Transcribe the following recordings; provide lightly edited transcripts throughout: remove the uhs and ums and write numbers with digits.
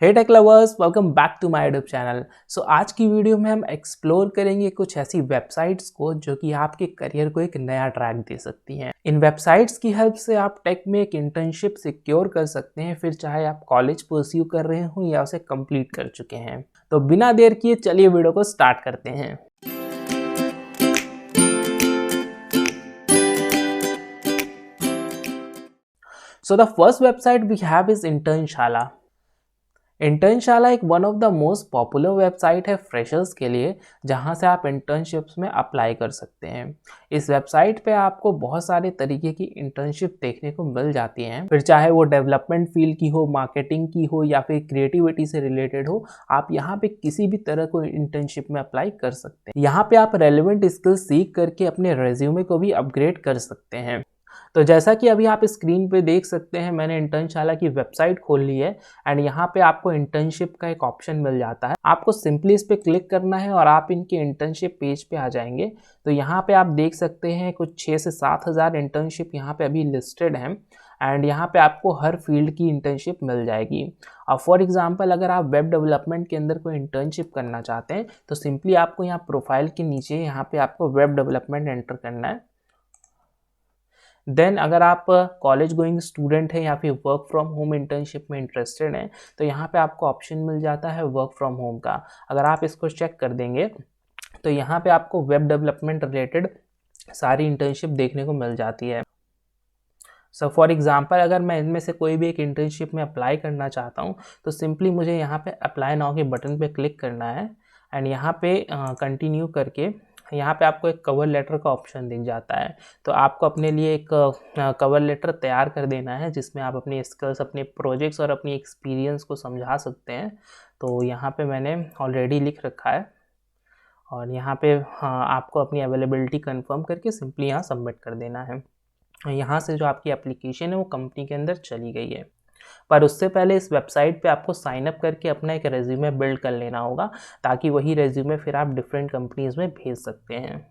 Hey tech lovers, welcome back to my YouTube channel. आज की video में हम एक्सप्लोर करेंगे कुछ ऐसी वेबसाइट्स को जो कि आपके करियर को एक नया ट्रैक दे सकती हैं। इन वेबसाइट्स की हेल्प से आप टेक में एक इंटर्नशिप सिक्योर कर सकते हैं, फिर चाहे आप कॉलेज परस्यू कर रहे हो या उसे कंप्लीट कर चुके हैं। तो बिना देर किए चलिए वीडियो को स्टार्ट करते हैं। The first website we have is Internshala. Internshala एक one of the most popular website है फ्रेशर्स के लिए, जहां से आप इंटर्नशिप्स में अप्लाई कर सकते हैं। इस वेबसाइट पे आपको बहुत सारे तरीके की इंटर्नशिप देखने को मिल जाती हैं, फिर चाहे वो डेवलपमेंट फील्ड की हो, मार्केटिंग की हो या फिर क्रिएटिविटी से रिलेटेड हो, आप यहाँ पे किसी भी तरह को इंटर्नशिप में अप्लाई कर सकते हैं। यहाँ पे आप रेलिवेंट स्किल्स सीख करके अपने रेज्यूमे को भी अपग्रेड कर सकते हैं। तो जैसा कि अभी आप स्क्रीन पे देख सकते हैं, मैंने इंटर्नशाला की वेबसाइट खोल ली है एंड यहाँ पे आपको इंटर्नशिप का एक ऑप्शन मिल जाता है। आपको सिंपली इस पे क्लिक करना है और आप इनके इंटर्नशिप पेज पे आ जाएंगे। तो यहाँ पे आप देख सकते हैं कुछ 6 से 7 हज़ार इंटर्नशिप यहाँ पे अभी लिस्टेड हैं एंड यहाँ पे आपको हर फील्ड की इंटर्नशिप मिल जाएगी। अब फॉर एग्जांपल अगर आप वेब डेवलपमेंट के अंदर कोई इंटर्नशिप करना चाहते हैं तो सिंपली आपको यहाँ प्रोफाइल के नीचे यहाँ पे आपको वेब डेवलपमेंट एंटर करना है। देन अगर आप कॉलेज गोइंग स्टूडेंट हैं या फिर वर्क फ्रॉम होम इंटर्नशिप में इंटरेस्टेड हैं तो यहाँ पे आपको ऑप्शन मिल जाता है वर्क फ्रॉम होम का। अगर आप इसको चेक कर देंगे तो यहाँ पे आपको वेब डेवलपमेंट रिलेटेड सारी इंटर्नशिप देखने को मिल जाती है। फॉर एग्जांपल अगर मैं इनमें से कोई भी एक इंटर्नशिप में अप्लाई करना चाहता हूँ तो सिंपली मुझे यहाँ पे अप्लाई नाउ के बटन पे क्लिक करना है एंड यहाँ पे कंटिन्यू करके यहाँ पे आपको एक कवर लेटर का ऑप्शन दिख जाता है। तो आपको अपने लिए एक कवर लेटर तैयार कर देना है जिसमें आप अपनी स्किल्स, अपने प्रोजेक्ट्स और अपनी एक्सपीरियंस को समझा सकते हैं। तो यहाँ पे मैंने ऑलरेडी लिख रखा है और यहाँ पे आपको अपनी अवेलेबिलिटी कंफर्म करके सिंपली यहाँ सबमिट कर देना है। यहाँ से जो आपकी एप्लीकेशन है वो कंपनी के अंदर चली गई है। पर उससे पहले इस वेबसाइट पे आपको साइन अप करके अपना एक रेज्यूमे बिल्ड कर लेना होगा, ताकि वही रेज्यूमे फिर आप डिफरेंट कंपनीज में भेज सकते हैं।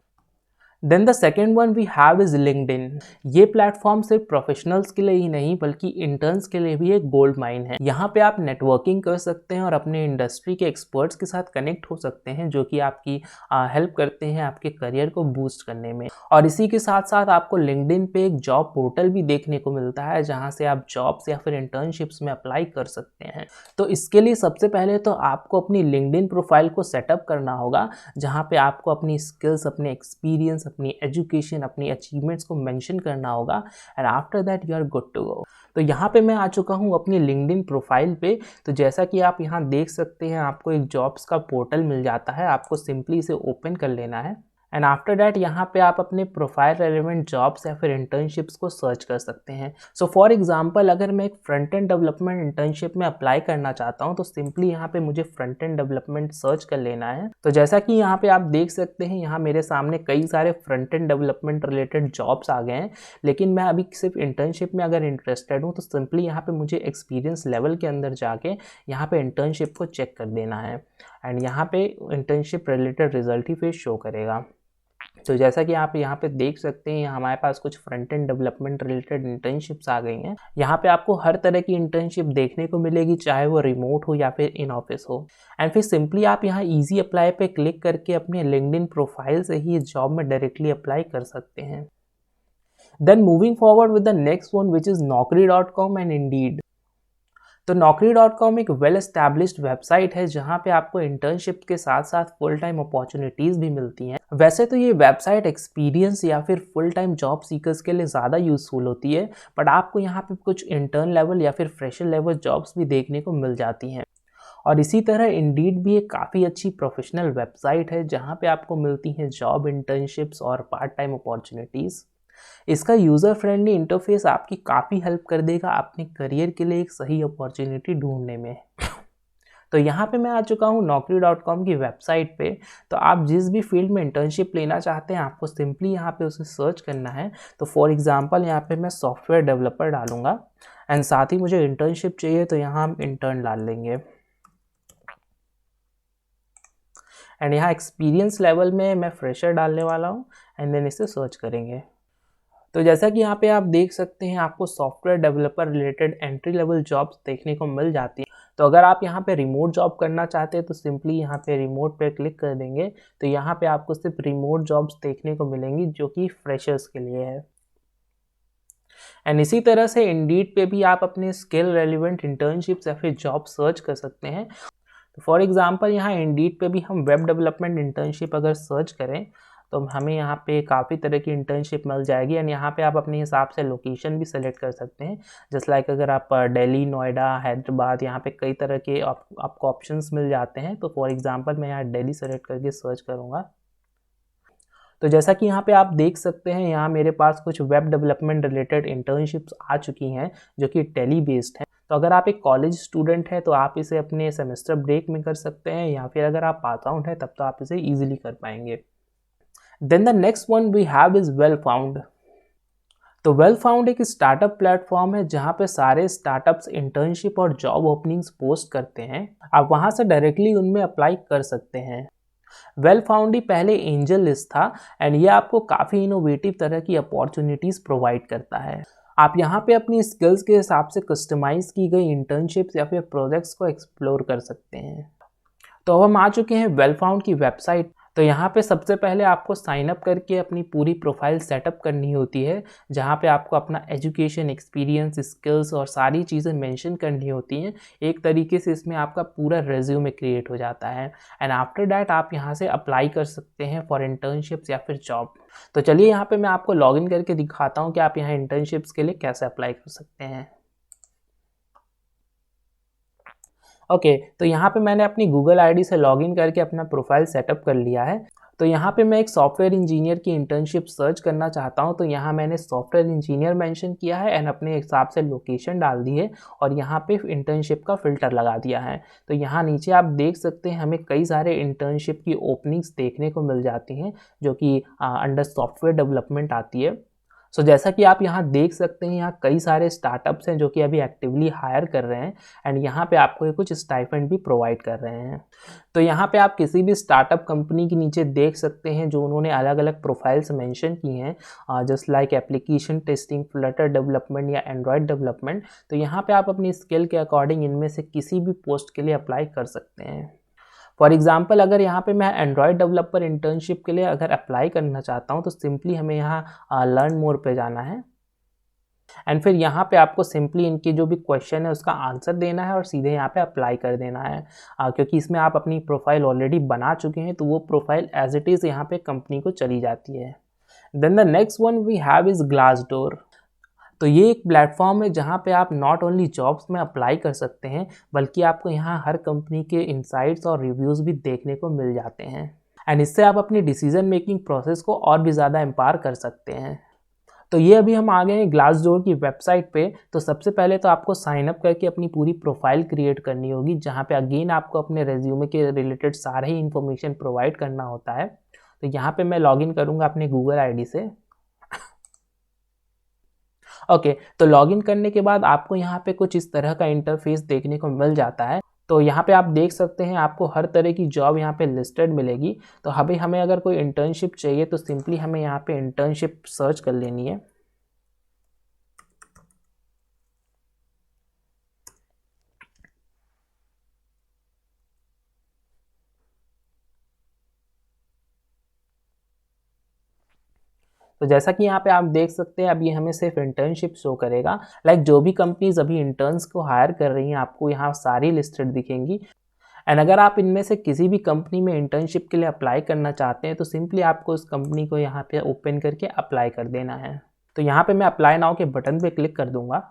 Then the second one we have is LinkedIn. ये प्लेटफॉर्म सिर्फ प्रोफेशनल्स के लिए ही नहीं बल्कि इंटर्न्स के लिए भी एक गोल्ड माइन है। यहाँ पे आप नेटवर्किंग कर सकते हैं और अपने इंडस्ट्री के एक्सपर्ट्स के साथ कनेक्ट हो सकते हैं, जो कि आपकी हेल्प करते हैं आपके करियर को बूस्ट करने में। और इसी के साथ साथ आपको लिंक्डइन पे एक जॉब पोर्टल भी देखने को मिलता है, जहाँ से आप जॉब्स या फिर इंटर्नशिप्स में अप्लाई कर सकते हैं। तो इसके लिए सबसे पहले तो आपको अपनी लिंक्डइन प्रोफाइल को सेटअप करना होगा, जहाँ पे आपको अपनी स्किल्स, अपने एक्सपीरियंस, अपनी एजुकेशन, अपनी अचीवमेंट्स को मेंशन करना होगा and after that you are good to go. तो यहाँ पे मैं आ चुका हूँ अपनी लिंक्डइन प्रोफाइल पे। तो जैसा कि आप यहाँ देख सकते हैं, आपको एक जॉब्स का पोर्टल मिल जाता है। आपको सिंपली इसे ओपन कर लेना है एंड आफ्टर डैट यहाँ पे आप अपने प्रोफाइल रेलेवेंट जॉब्स या फिर इंटर्नशिप्स को सर्च कर सकते हैं। फॉर एग्जांपल अगर मैं एक फ्रंट एंड डेवलपमेंट इंटर्नशिप में अप्लाई करना चाहता हूँ तो सिंपली यहाँ पे मुझे फ्रंट एंड डेवलपमेंट सर्च कर लेना है। तो जैसा कि यहाँ पे आप देख सकते हैं, यहाँ मेरे सामने कई सारे front end development related jobs आ गए हैं, लेकिन मैं अभी सिर्फ इंटर्नशिप में अगर इंटरेस्टेड हूँ तो सिंपली यहाँ पे मुझे एक्सपीरियंस लेवल के अंदर जाके यहाँ पे इंटर्नशिप को चेक कर देना है एंड यहाँ पे इंटर्नशिप रिलेटेड रिजल्ट ही फिर शो करेगा। तो जैसा कि आप यहाँ पे देख सकते हैं, हमारे पास कुछ front end development related internships आ गई हैं। यहाँ पे आपको हर तरह की इंटर्नशिप देखने को मिलेगी, चाहे वो रिमोट हो या फिर इन ऑफिस हो। एंड फिर सिंपली आप यहाँ इजी अप्लाई पे क्लिक करके अपने लिंक्डइन प्रोफाइल से ही इस जॉब में डायरेक्टली अप्लाई कर सकते हैं। Then moving forward with the next one which is naukri.com and Indeed. तो naukri.com एक वेल एस्टैब्लिश्ड वेबसाइट है, जहाँ पे आपको इंटर्नशिप के साथ साथ फुल टाइम अपॉर्चुनिटीज़ भी मिलती हैं। वैसे तो ये वेबसाइट एक्सपीरियंस या फिर फुल टाइम जॉब सीकर्स के लिए ज़्यादा यूज़फुल होती है, बट आपको यहाँ पे कुछ इंटर्न लेवल या फिर फ्रेशर लेवल जॉब्स भी देखने को मिल जाती हैं। और इसी तरह इंडीड भी एक काफ़ी अच्छी प्रोफेशनल वेबसाइट है, जहाँ पे आपको मिलती हैं जॉब, इंटर्नशिप्स और पार्ट टाइम अपॉर्चुनिटीज़। इसका यूज़र फ्रेंडली इंटरफेस आपकी काफ़ी हेल्प कर देगा अपने करियर के लिए एक सही अपॉर्चुनिटी ढूंढने में। तो यहाँ पे मैं आ चुका हूँ naukri.com की वेबसाइट पे। तो आप जिस भी फील्ड में इंटर्नशिप लेना चाहते हैं, आपको सिंपली यहाँ पे उसे सर्च करना है। तो फॉर एग्जांपल यहाँ पे मैं सॉफ्टवेयर डेवलपर डालूंगा एंड साथ ही मुझे इंटर्नशिप चाहिए, तो यहाँ हम इंटर्न डाल लेंगे एंड यहाँ एक्सपीरियंस लेवल में मैं फ्रेशर डालने वाला हूँ एंड देन इसे सर्च करेंगे। तो जैसा कि यहाँ पे आप देख सकते हैं, आपको software developer related entry level jobs देखने को मिल जाती हैं। तो अगर आप यहाँ पे रिमोट जॉब करना चाहते हैं तो सिंपली यहाँ पे रिमोट पे क्लिक कर देंगे, तो यहाँ पे आपको सिर्फ रिमोट जॉब्स देखने को मिलेंगी जो कि फ्रेशर्स के लिए है। एंड इसी तरह से इंडीड पे भी आप अपने स्किल रेलिवेंट इंटर्नशिप्स या फिर जॉब सर्च कर सकते हैं। तो फॉर एग्जांपल यहाँ इंडीड पे भी हम वेब डेवलपमेंट इंटर्नशिप अगर सर्च करें तो हमें यहाँ पे काफ़ी तरह की इंटर्नशिप मिल जाएगी। एंड यहाँ पे आप अपने हिसाब से लोकेशन भी सेलेक्ट कर सकते हैं, जस्ट लाइक अगर आप दिल्ली, नोएडा, हैदराबाद, यहाँ पे कई तरह के आपको ऑप्शंस मिल जाते हैं। तो फॉर एग्जांपल मैं यहाँ दिल्ली सेलेक्ट करके सर्च करूँगा। तो जैसा कि यहाँ पे आप देख सकते हैं, यहाँ मेरे पास कुछ वेब डेवलपमेंट रिलेटेड इंटर्नशिप्स आ चुकी हैं जो कि टेली बेस्ड हैं। तो अगर आप एक कॉलेज स्टूडेंट हैं तो आप इसे अपने सेमेस्टर ब्रेक में कर सकते हैं, या फिर अगर आप पास आउट हैं तब तो आप इसे ईजिली कर पाएंगे। Then the next one we have is Wellfound. तो वेल फाउंड एक स्टार्टअप प्लेटफॉर्म है जहाँ पे सारे स्टार्टअप्स इंटर्नशिप और जॉब ओपनिंग्स पोस्ट करते हैं। आप वहाँ से डायरेक्टली उनमें अप्लाई कर सकते हैं। वेल फाउंड ही पहले एंजल लिस्ट था एंड ये आपको काफ़ी इनोवेटिव तरह की अपॉर्चुनिटीज़ प्रोवाइड करता है। आप यहाँ पे अपनी स्किल्स के हिसाब से कस्टमाइज की गई इंटर्नशिप्स या फिर प्रोजेक्ट्स को एक्सप्लोर कर सकते हैं। तो अब हम आ चुके हैं वेल फाउंड की वेबसाइट। तो यहाँ पे सबसे पहले आपको साइन अप करके अपनी पूरी प्रोफाइल सेटअप करनी होती है, जहाँ पे आपको अपना एजुकेशन, एक्सपीरियंस, स्किल्स और सारी चीज़ें मेंशन करनी होती हैं। एक तरीके से इसमें आपका पूरा रेज्यूमे क्रिएट हो जाता है एंड आफ्टर दैट आप यहाँ से अप्लाई कर सकते हैं फॉर इंटर्नशिप्स या फिर जॉब। तो चलिए यहाँ पे मैं आपको लॉगिन करके दिखाता हूँ कि आप यहाँ इंटर्नशिप्स के लिए कैसे अप्लाई कर सकते हैं। ओके, तो यहाँ पे मैंने अपनी गूगल आईडी से लॉगिन करके अपना प्रोफाइल सेटअप कर लिया है। तो यहाँ पे मैं एक सॉफ्टवेयर इंजीनियर की इंटर्नशिप सर्च करना चाहता हूँ, तो यहाँ मैंने सॉफ्टवेयर इंजीनियर मेंशन किया है एंड अपने हिसाब से लोकेशन डाल दी है और यहाँ पे इंटर्नशिप का फ़िल्टर लगा दिया है। तो यहाँ नीचे आप देख सकते हैं हमें कई सारे इंटर्नशिप की ओपनिंग्स देखने को मिल जाती हैं जो कि अंडर सॉफ्टवेयर डेवलपमेंट आती है। सो जैसा कि आप यहाँ देख सकते हैं, यहाँ कई सारे स्टार्टअप्स हैं जो कि अभी एक्टिवली हायर कर रहे हैं एंड यहाँ पे आपको ये कुछ स्टाइपेंड भी प्रोवाइड कर रहे हैं। तो यहाँ पे आप किसी भी स्टार्टअप कंपनी के नीचे देख सकते हैं जो उन्होंने अलग अलग प्रोफाइल्स मेंशन की हैं, just like application testing, Flutter development या एंड्रॉयड डेवलपमेंट। तो यहाँ पे आप अपनी स्किल के अकॉर्डिंग इनमें से किसी भी पोस्ट के लिए अप्लाई कर सकते हैं। फॉर एग्जाम्पल अगर यहाँ पे मैं एंड्रॉयड डेवलपर इंटर्नशिप के लिए अगर अप्लाई करना चाहता हूँ तो सिंपली हमें यहाँ लर्न मोर पे जाना है एंड फिर यहाँ पे आपको सिंपली इनकी जो भी क्वेश्चन है उसका आंसर देना है और सीधे यहाँ पे अप्लाई कर देना है। क्योंकि इसमें आप अपनी प्रोफाइल ऑलरेडी बना चुके हैं तो वो प्रोफाइल एज इट इज़ यहाँ पे कंपनी को चली जाती है। Then the next one we have is Glassdoor. तो ये एक प्लेटफॉर्म है जहाँ पे आप नॉट ओनली जॉब्स में अप्लाई कर सकते हैं बल्कि आपको यहाँ हर कंपनी के इनसाइट्स और रिव्यूज़ भी देखने को मिल जाते हैं एंड इससे आप अपनी डिसीजन मेकिंग प्रोसेस को और भी ज़्यादा एम्पावर कर सकते हैं। तो ये अभी हम आ गए हैं ग्लासडोर की वेबसाइट पे। तो सबसे पहले तो आपको साइन अप करके अपनी पूरी प्रोफाइल क्रिएट करनी होगी, जहाँ पे अगेन आपको अपने रेज्यूमे के रिलेटेड सारे ही इन्फॉर्मेशन प्रोवाइड करना होता है। तो यहाँ पे मैं लॉगिन करूँगा अपने गूगल आईडी से। ओके, तो लॉगिन करने के बाद आपको यहाँ पे कुछ इस तरह का इंटरफेस देखने को मिल जाता है। तो यहाँ पे आप देख सकते हैं आपको हर तरह की जॉब यहाँ पे लिस्टेड मिलेगी। तो अभी हमें अगर कोई इंटर्नशिप चाहिए तो सिंपली हमें यहाँ पे इंटर्नशिप सर्च कर लेनी है। तो जैसा कि यहाँ पे आप देख सकते हैं अब ये हमें सिर्फ इंटर्नशिप शो करेगा। लाइक जो भी कंपनीज अभी इंटर्न्स को हायर कर रही हैं आपको यहाँ सारी लिस्टेड दिखेंगी एंड अगर आप इनमें से किसी भी कंपनी में इंटर्नशिप के लिए अप्लाई करना चाहते हैं तो सिंपली आपको उस कंपनी को यहाँ पे ओपन करके अप्लाई कर देना है। तो यहाँ पे मैं अप्लाई नाउ के बटन पे क्लिक कर दूंगा।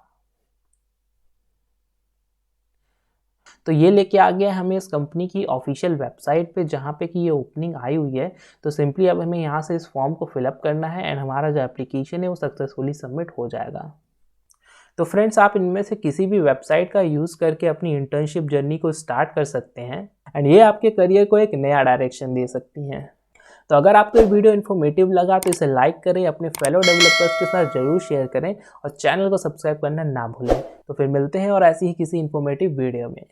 तो ये लेके आ गया हमें इस कंपनी की ऑफिशियल वेबसाइट पे जहाँ पे कि ये ओपनिंग आई हुई है। तो सिंपली अब हमें यहाँ से इस फॉर्म को फिलअप करना है एंड हमारा जो एप्लीकेशन है वो सक्सेसफुली सबमिट हो जाएगा। तो फ्रेंड्स आप इनमें से किसी भी वेबसाइट का यूज़ करके अपनी इंटर्नशिप जर्नी को स्टार्ट कर सकते हैं एंड ये आपके करियर को एक नया डायरेक्शन दे सकती हैं। तो अगर आपको ये वीडियो इन्फॉर्मेटिव लगा तो इसे लाइक करें, अपने फेलो डेवलपर्स के साथ ज़रूर शेयर करें और चैनल को सब्सक्राइब करना ना भूलें। तो फिर मिलते हैं और ऐसी ही किसी इन्फॉर्मेटिव वीडियो में।